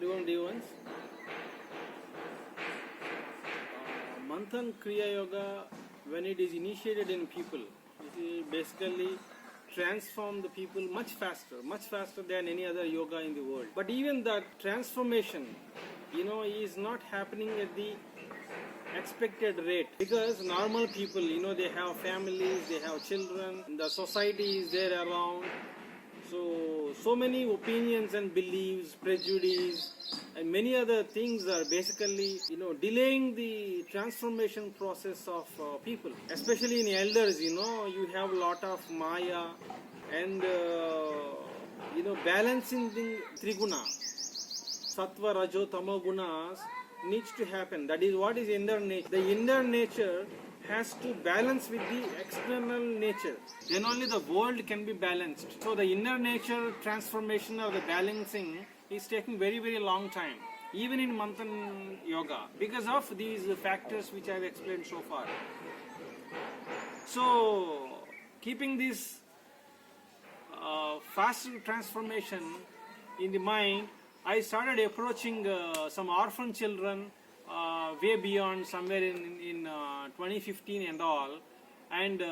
Hariom dear ones. Manthan Kriya Yoga, when it is initiated in people, it will basically transform the people much faster than any other yoga in the world. But even that transformation, is not happening at the expected rate, because normal people, they have families, they have children, the society is there around. So many opinions and beliefs, prejudice, and many other things are basically, delaying the transformation process of people. Especially in elders, you have a lot of Maya and, balancing the Triguna, Sattva, Rajo, Tamo gunas needs to happen. That is what is inner nature. The inner nature has to balance with the external nature. Then only the world can be balanced. So the inner nature transformation or the balancing is taking very, very long time, even in Manthan Yoga, because of these factors which I have explained so far. So keeping this faster transformation in the mind, I started approaching some orphan children way beyond, somewhere in 2015 and all, and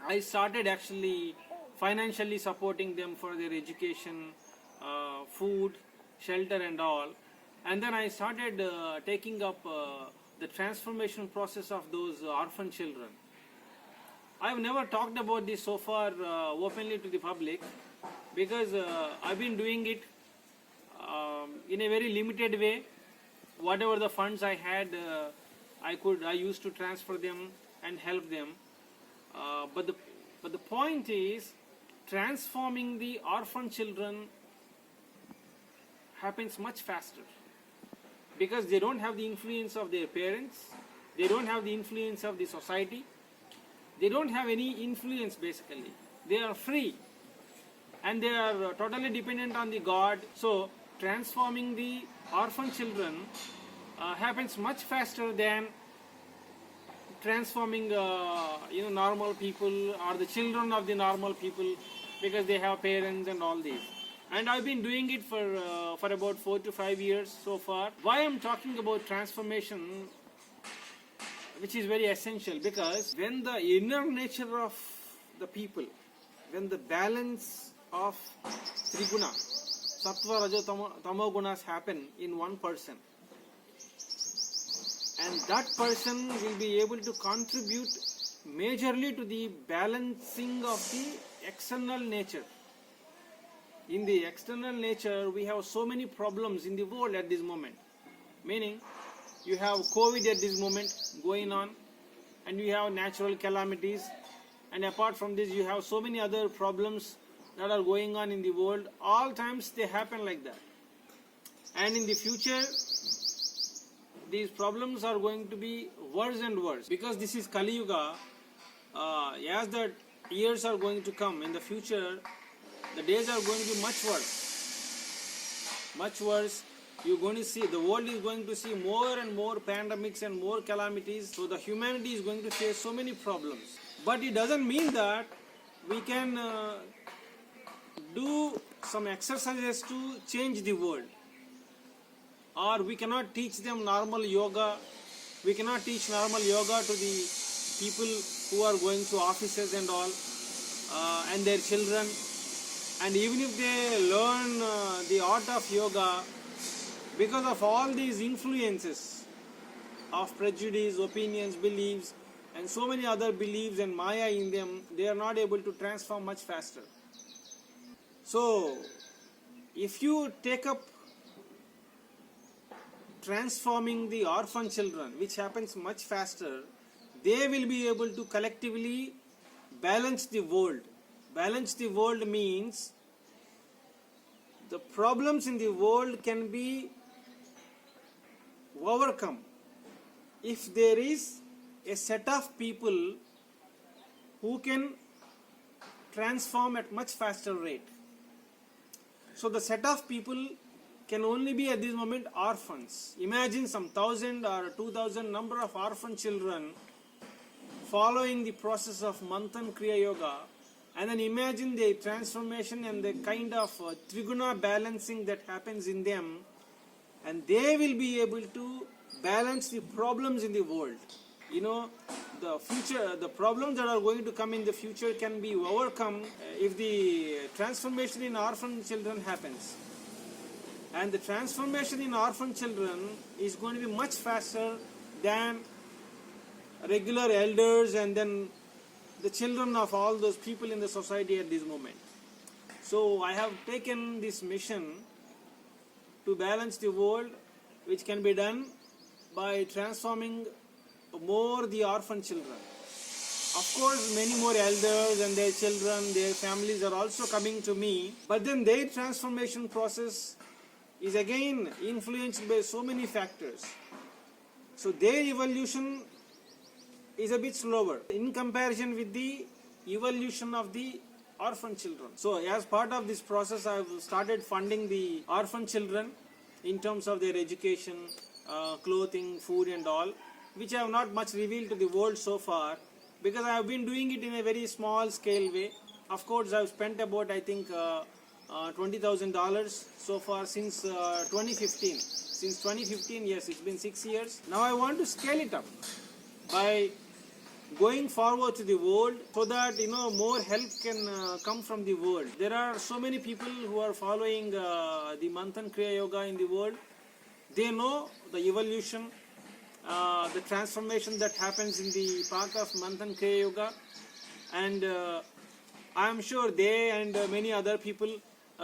I started actually financially supporting them for their education, food, shelter and all, and then I started taking up the transformation process of those orphan children. I have never talked about this so far openly to the public, because I've been doing it in a very limited way. Whatever the funds I had, I used to transfer them and help them. But the point is, transforming the orphan children happens much faster, because they don't have the influence of their parents, they don't have the influence of the society, they don't have any influence basically. They are free and they are totally dependent on the God. So transforming the orphan children happens much faster than transforming normal people or the children of the normal people, because they have parents and all these. And I've been doing it for about 4 to 5 years so far. Why I'm talking about transformation, which is very essential, because when the inner nature of the people, when the balance of Triguna, Sattva, Rajo, Tamo gunas happen in one person, and that person will be able to contribute majorly to the balancing of the external nature. In the external nature, we have so many problems in the world at this moment. Meaning, you have COVID at this moment going on, and you have natural calamities, and apart from this, you have so many other problems that are going on in the world. All times they happen like that. And in the future, these problems are going to be worse and worse, because this is Kali Yuga. As the years are going to come in the future, the days are going to be much worse. Much worse. You're going to see, the world is going to see more and more pandemics and more calamities. So the humanity is going to face so many problems. But it doesn't mean that we can do some exercises to change the world. Or we cannot teach them normal yoga. We cannot teach normal yoga to the people who are going to offices and all, and their children. And even if they learn the art of yoga, because of all these influences of prejudice, opinions, beliefs, and so many other beliefs and Maya in them, they are not able to transform much faster. So, if you take up transforming the orphan children, which happens much faster, they will be able to collectively balance the world. Balance the world means the problems in the world can be overcome if there is a set of people who can transform at much faster rate. So the set of people can only be at this moment orphans. Imagine some 1,000 or 2,000 number of orphan children following the process of Manthan Kriya Yoga And then imagine the transformation and the kind of triguna balancing that happens in them, and they will be able to balance the problems in the world. You know, the problems that are going to come in the future can be overcome if the transformation in orphan children happens. And the transformation in orphan children is going to be much faster than regular elders and then the children of all those people in the society at this moment. So I have taken this mission to balance the world, which can be done by transforming more the orphan children. Of course, many more elders and their children, their families are also coming to me, but then their transformation process is again influenced by so many factors. So their evolution is a bit slower in comparison with the evolution of the orphan children. So as part of this process, I have started funding the orphan children in terms of their education, clothing, food and all, which I have not much revealed to the world so far, because I have been doing it in a very small scale way. Of course, I have spent about, I think, $20,000 so far since 2015. Since 2015, yes, it's been 6 years. Now I want to scale it up by going forward to the world, so that more help can come from the world. There are so many people who are following the Manthan Kriya Yoga in the world. They know the evolution, the transformation that happens in the path of Manthan Kriya Yoga, and I am sure they and many other people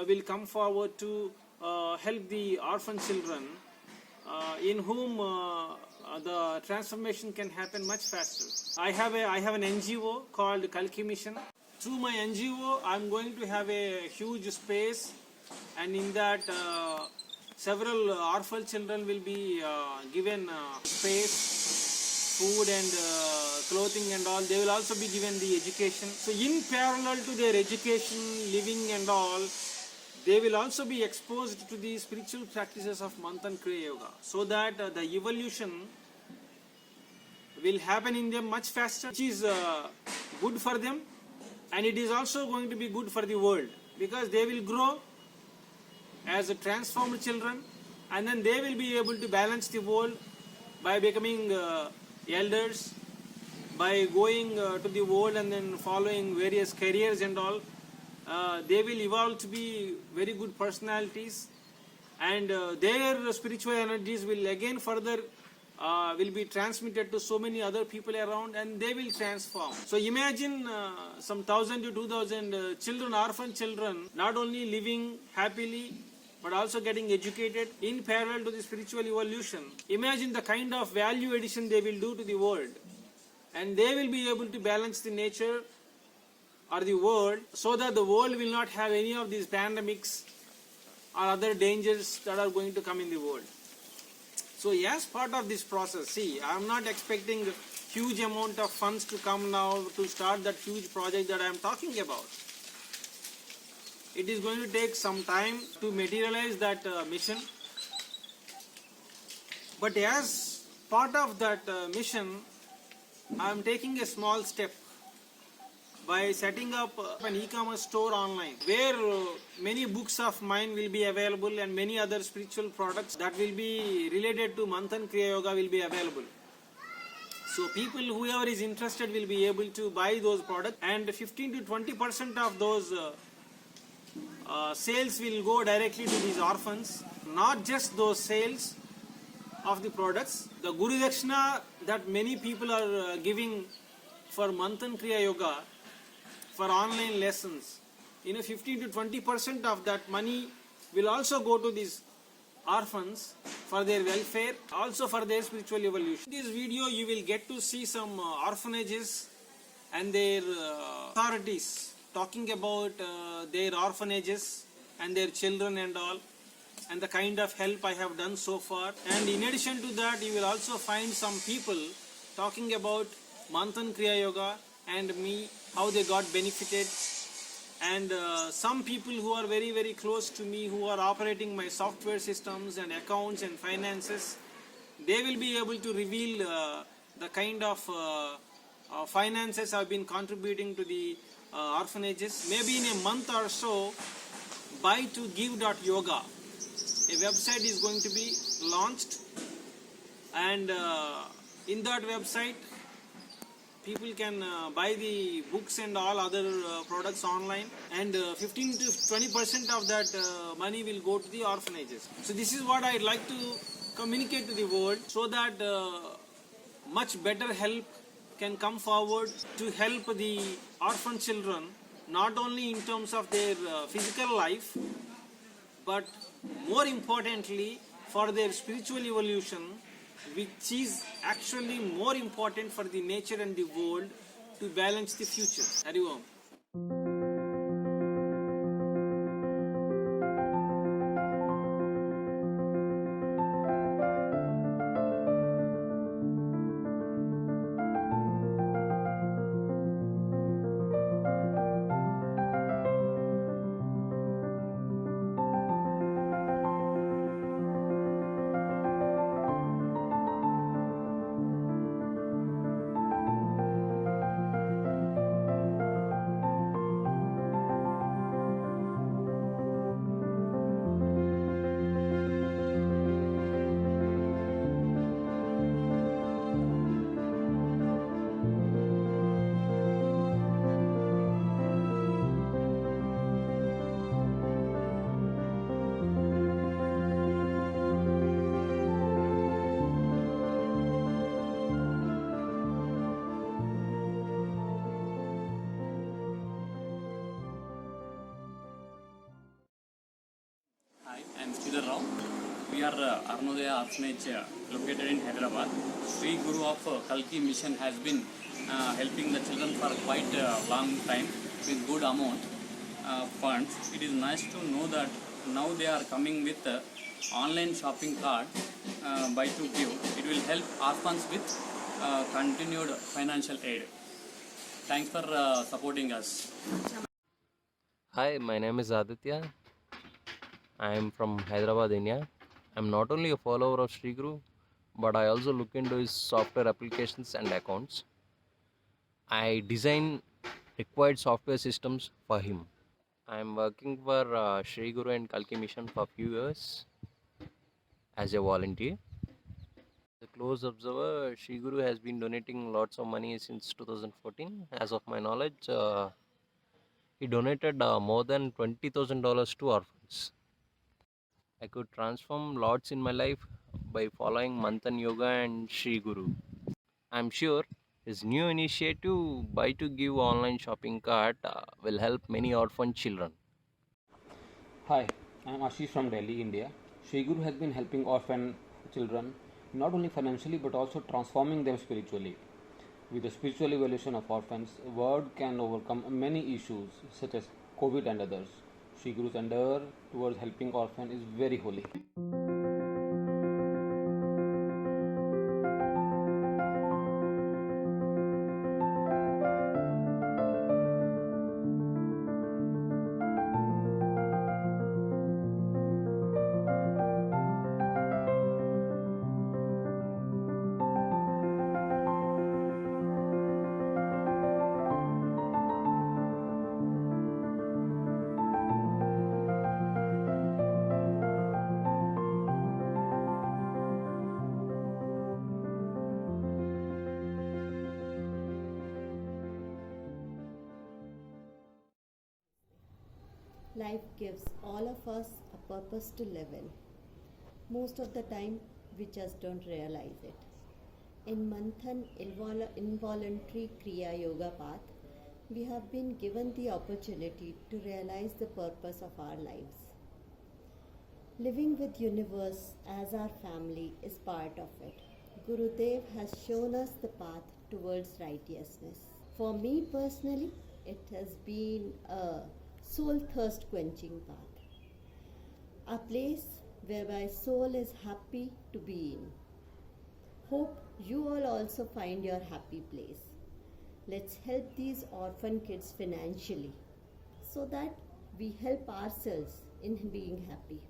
will come forward to help the orphan children in whom the transformation can happen much faster. I have an NGO called Kalki Mission. Through my NGO, I am going to have a huge space, and in that several orphan children will be given space, food and clothing and all. They will also be given the education. So in parallel to their education, living and all, they will also be exposed to the spiritual practices of Manthan Kriya Yoga, so that the evolution will happen in them much faster, which is good for them, and it is also going to be good for the world, because they will grow as transformed children, and then they will be able to balance the world by becoming elders, by going to the world and then following various careers and all. They will evolve to be very good personalities, and their spiritual energies will again further will be transmitted to so many other people around, and they will transform. So imagine some 1,000 to 2,000 children, orphan children, not only living happily but also getting educated in parallel to the spiritual evolution. Imagine the kind of value addition they will do to the world, and they will be able to balance the nature or the world, so that the world will not have any of these pandemics or other dangers that are going to come in the world. So as part of this process, see, I am not expecting huge amount of funds to come now to start that huge project that I am talking about. It is going to take some time to materialize that mission. But as part of that mission, I am taking a small step by setting up an e-commerce store online, where many books of mine will be available, and many other spiritual products that will be related to Manthan Kriya Yoga will be available. So people, whoever is interested, will be able to buy those products, and 15 to 20% of those sales will go directly to these orphans. Not just those sales of the products, the Guru Dakshina that many people are giving for Manthan Kriya Yoga, for online lessons, 15 to 20% of that money will also go to these orphans for their welfare, also for their spiritual evolution. In this video, you will get to see some orphanages and their authorities talking about their orphanages and their children and all, and the kind of help I have done so far. And in addition to that, you will also find some people talking about Manthan Kriya Yoga and me, how they got benefited, and some people who are very, very close to me, who are operating my software systems and accounts and finances. They will be able to reveal the kind of finances I've been contributing to the orphanages. Maybe in a month or so, buy2give.yoga, a website is going to be launched, and in that website people can buy the books and all other products online, and 15 to 20% of that money will go to the orphanages. So this is what I'd like to communicate to the world, so that much better help can come forward to help the orphan children, not only in terms of their physical life, but more importantly for their spiritual evolution, which is actually more important for the nature and the world to balance the future. Hari Om. Hi, I am Sridhar Rao. We are Arnodaya Orphanage located in Hyderabad. Sri Guru of Kalki Mission has been helping the children for quite a long time with good amount funds. It is nice to know that now they are coming with online shopping cart buy2give. It will help orphans with continued financial aid. Thanks for supporting us. Hi, my name is Aditya. I am from Hyderabad, India. I'm not only a follower of Sri Guru, but I also look into his software applications and accounts. I design required software systems for him. I am working for Sri Guru and Kalki Mission for a few years as a volunteer. The close observer, Sri Guru has been donating lots of money since 2014. As of my knowledge, he donated more than $20,000 to orphans. I could transform lots in my life by following Manthan Yoga and Sri Guru. I'm sure his new initiative, buy2give online shopping cart, will help many orphan children. Hi, I am Ashish from Delhi, India. Sri Guru has been helping orphan children not only financially but also transforming them spiritually. With the spiritual evolution of orphans, the world can overcome many issues such as COVID and others. Sri Guru's endeavor towards helping orphans is very holy. Life gives all of us a purpose to live in. Most of the time, we just don't realize it. In Manthan Involuntary Kriya Yoga Path, we have been given the opportunity to realize the purpose of our lives. Living with universe as our family is part of it. Gurudev has shown us the path towards righteousness. For me personally, it has been a soul thirst quenching path. A place where my soul is happy to be in. Hope you all also find your happy place. Let's help these orphan kids financially so that we help ourselves in being happy.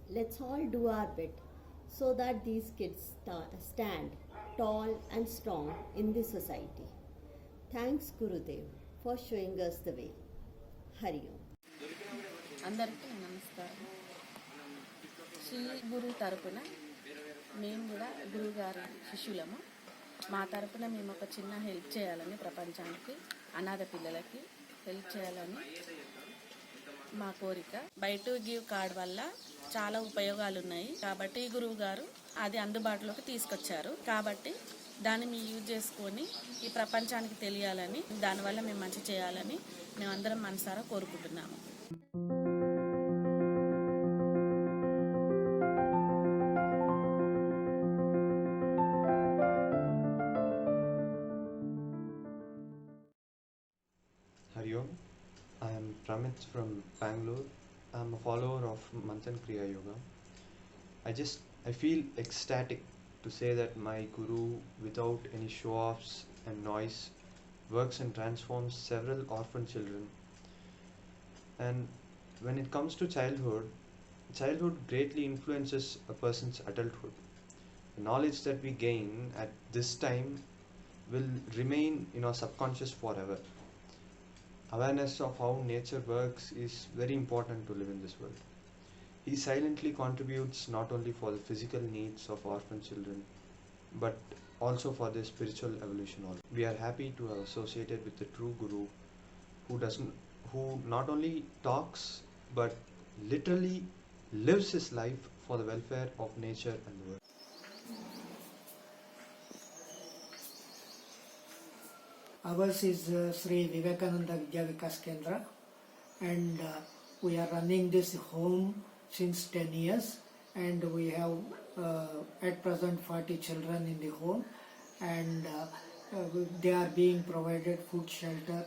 Let's all do our bit so that these kids stand tall and strong in the society. Thanks Gurudev for showing us the way. Hari Om. అందరికీ నమస్కారం. శ్రీ గురు తరపున మేము కూడా గురువుగారి శిష్యులము. మా తరపున మేము ఒక చిన్న హెల్ప్ చేయాలని, ప్రపంచానికి అనాథ పిల్లలకి హెల్ప్ చేయాలని మా కోరిక. బై టు గివ్ కార్డ్ వల్ల చాలా ఉపయోగాలు ఉన్నాయి కాబట్టి గురువు గారు అది అందుబాటులోకి తీసుకొచ్చారు. కాబట్టి దాన్ని మేము యూజ్ చేసుకొని ఈ ప్రపంచానికి తెలియాలని, దానివల్ల మేము మంచి చేయాలని మేమందరం మనసారా కోరుకుంటున్నాము. Hari Om. I am Pramit from Bangalore. I am a follower of Manthan Kriya Yoga. I feel ecstatic to say that my guru, without any show-offs and noise, works and transforms several orphan children. And when it comes to childhood greatly influences a person's adulthood. The knowledge that we gain at this time will remain in our subconscious forever. Awareness of how nature works is very important to live in this world. He silently contributes not only for the physical needs of orphan children, but also for their spiritual evolution. We are happy to have associated with the true Guru who not only talks but literally lives his life for the welfare of nature and the world. Ours is Sri Vivekananda Vidya Vikas Kendra, and we are running this home since 10 years, and we have at present 40 children in the home, and they are being provided food, shelter,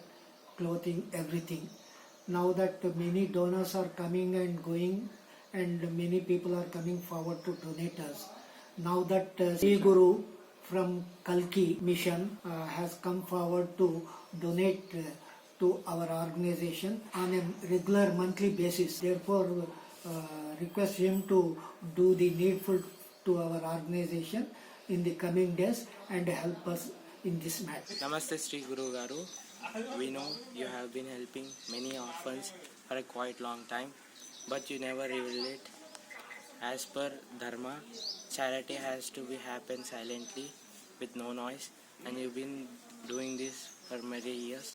clothing, everything. Now that many donors are coming and going, and many people are coming forward to donate us. Now that Sri Guru from Kalki Mission has come forward to donate to our organization on a regular monthly basis. Therefore, request him to do the needful to our organization in the coming days and help us in this matter. Namaste Sri Guru Garu. We know you have been helping many orphans for a quite long time, but you never reveal it. As per Dharma, charity has to be happen silently with no noise, and you've been doing this for many years.